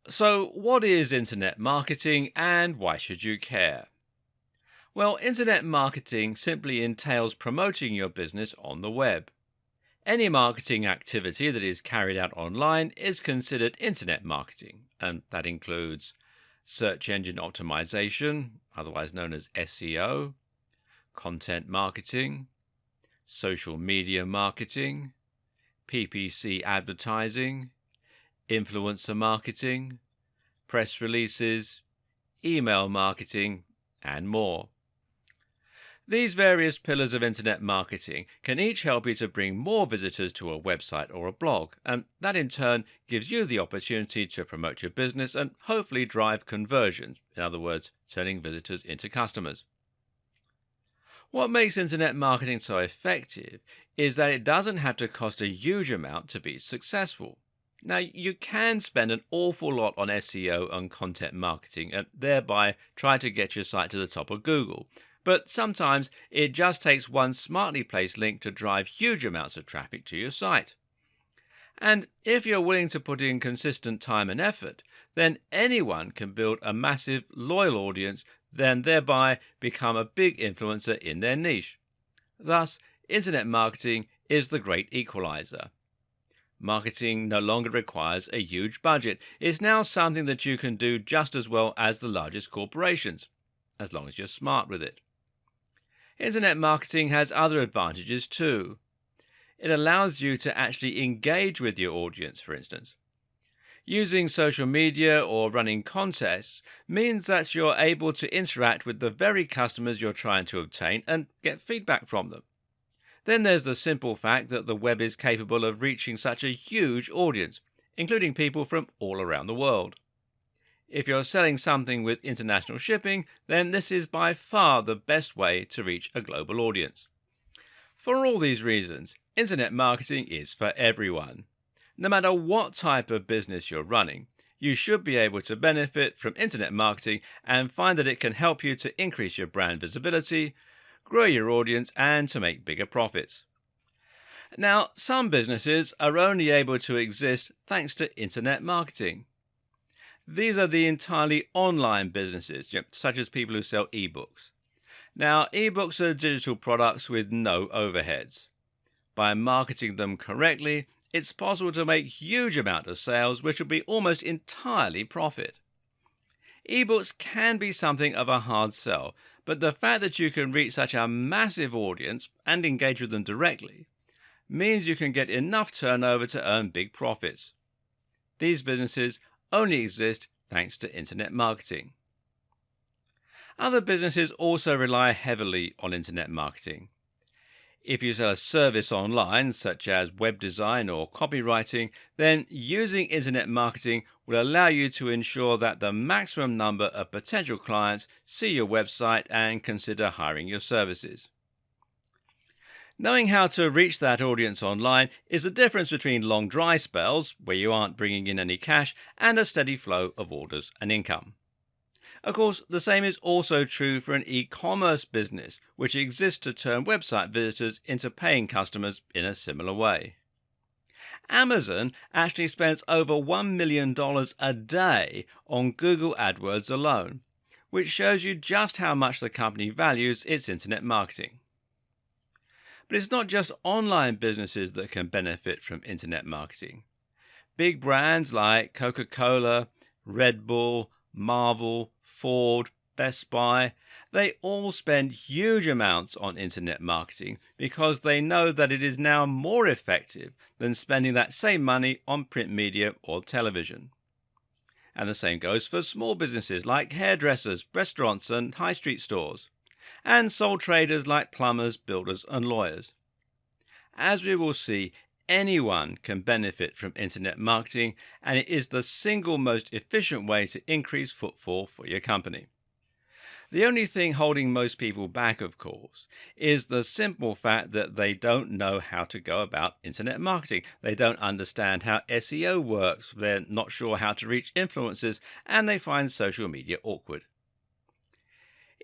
So, what is internet marketing and why should you care? Well, internet marketing simply entails promoting your business on the web. Any marketing activity that is carried out online is considered internet marketing, and that includes search engine optimization, otherwise known as SEO, content marketing, social media marketing, PPC advertising, influencer marketing, press releases, email marketing, and more. These various pillars of internet marketing can each help you to bring more visitors to a website or a blog, and that in turn gives you the opportunity to promote your business and hopefully drive conversions, in other words, turning visitors into customers. What makes internet marketing so effective is that it doesn't have to cost a huge amount to be successful. Now, you can spend an awful lot on SEO and content marketing and thereby try to get your site to the top of Google. But sometimes it just takes one smartly placed link to drive huge amounts of traffic to your site. And if you're willing to put in consistent time and effort, then anyone can build a massive, loyal audience, then thereby become a big influencer in their niche. Thus, internet marketing is the great equalizer. Marketing no longer requires a huge budget. It's now something that you can do just as well as the largest corporations, as long as you're smart with it. Internet marketing has other advantages too. It allows you to actually engage with your audience, for instance. Using social media or running contests means that you're able to interact with the very customers you're trying to obtain and get feedback from them. Then there's the simple fact that the web is capable of reaching such a huge audience, including people from all around the world. If you're selling something with international shipping, then this is by far the best way to reach a global audience. For all these reasons, internet marketing is for everyone. No matter what type of business you're running, you should be able to benefit from internet marketing and find that it can help you to increase your brand visibility, grow your audience, and to make bigger profits. Now, some businesses are only able to exist thanks to internet marketing. These are the entirely online businesses, such as people who sell ebooks. Now, ebooks are digital products with no overheads. By marketing them correctly, it's possible to make huge amount of sales which will be almost entirely profit. Ebooks can be something of a hard sell, but the fact that you can reach such a massive audience and engage with them directly means you can get enough turnover to earn big profits. These businesses only exist thanks to internet marketing. Other businesses also rely heavily on internet marketing. If you sell a service online, such as web design or copywriting, then using internet marketing will allow you to ensure that the maximum number of potential clients see your website and consider hiring your services. Knowing how to reach that audience online is the difference between long dry spells, where you aren't bringing in any cash, and a steady flow of orders and income. Of course, the same is also true for an e-commerce business, which exists to turn website visitors into paying customers in a similar way. Amazon actually spends over $1 million a day on Google AdWords alone, which shows you just how much the company values its internet marketing. But it's not just online businesses that can benefit from internet marketing. Big brands like Coca-Cola, Red Bull, Marvel, Ford, Best Buy, they all spend huge amounts on internet marketing because they know that it is now more effective than spending that same money on print media or television. And the same goes for small businesses like hairdressers, restaurants and high street stores, and sole traders like plumbers, builders and lawyers. As we will see, anyone can benefit from internet marketing, and it is the single most efficient way to increase footfall for your company. The only thing holding most people back, of course, is the simple fact that they don't know how to go about internet marketing. They don't understand how SEO works, they're not sure how to reach influencers, and they find social media awkward.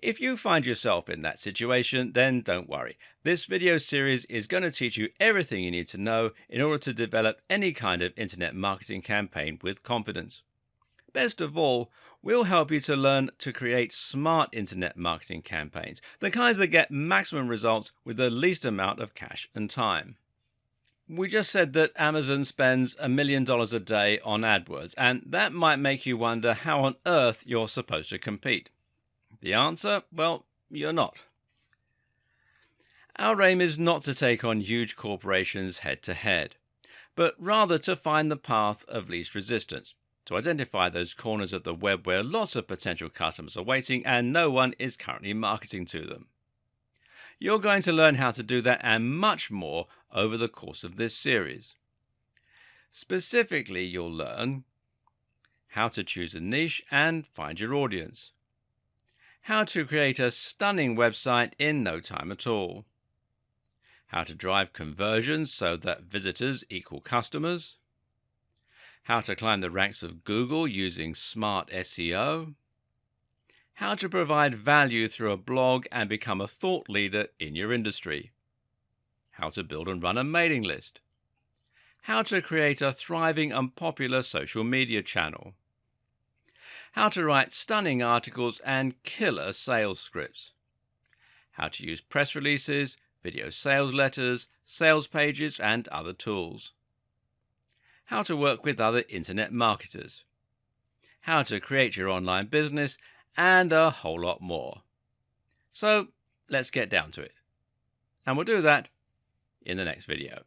If you find yourself in that situation, then don't worry. This video series is going to teach you everything you need to know in order to develop any kind of internet marketing campaign with confidence. Best of all, we'll help you to learn to create smart internet marketing campaigns, the kinds that get maximum results with the least amount of cash and time. We just said that Amazon spends $1 million a day on AdWords, and that might make you wonder how on earth you're supposed to compete. The answer? Well, you're not. Our aim is not to take on huge corporations head to head, but rather to find the path of least resistance, to identify those corners of the web where lots of potential customers are waiting and no one is currently marketing to them. You're going to learn how to do that and much more over the course of this series. Specifically, you'll learn how to choose a niche and find your audience, how to create a stunning website in no time at all, how to drive conversions so that visitors equal customers, how to climb the ranks of Google using smart SEO, how to provide value through a blog and become a thought leader in your industry, how to build and run a mailing list, how to create a thriving and popular social media channel, how to write stunning articles and killer sales scripts, how to use press releases, video sales letters, sales pages, and other tools, how to work with other internet marketers, how to create your online business, and a whole lot more. So let's get down to it. And we'll do that in the next video.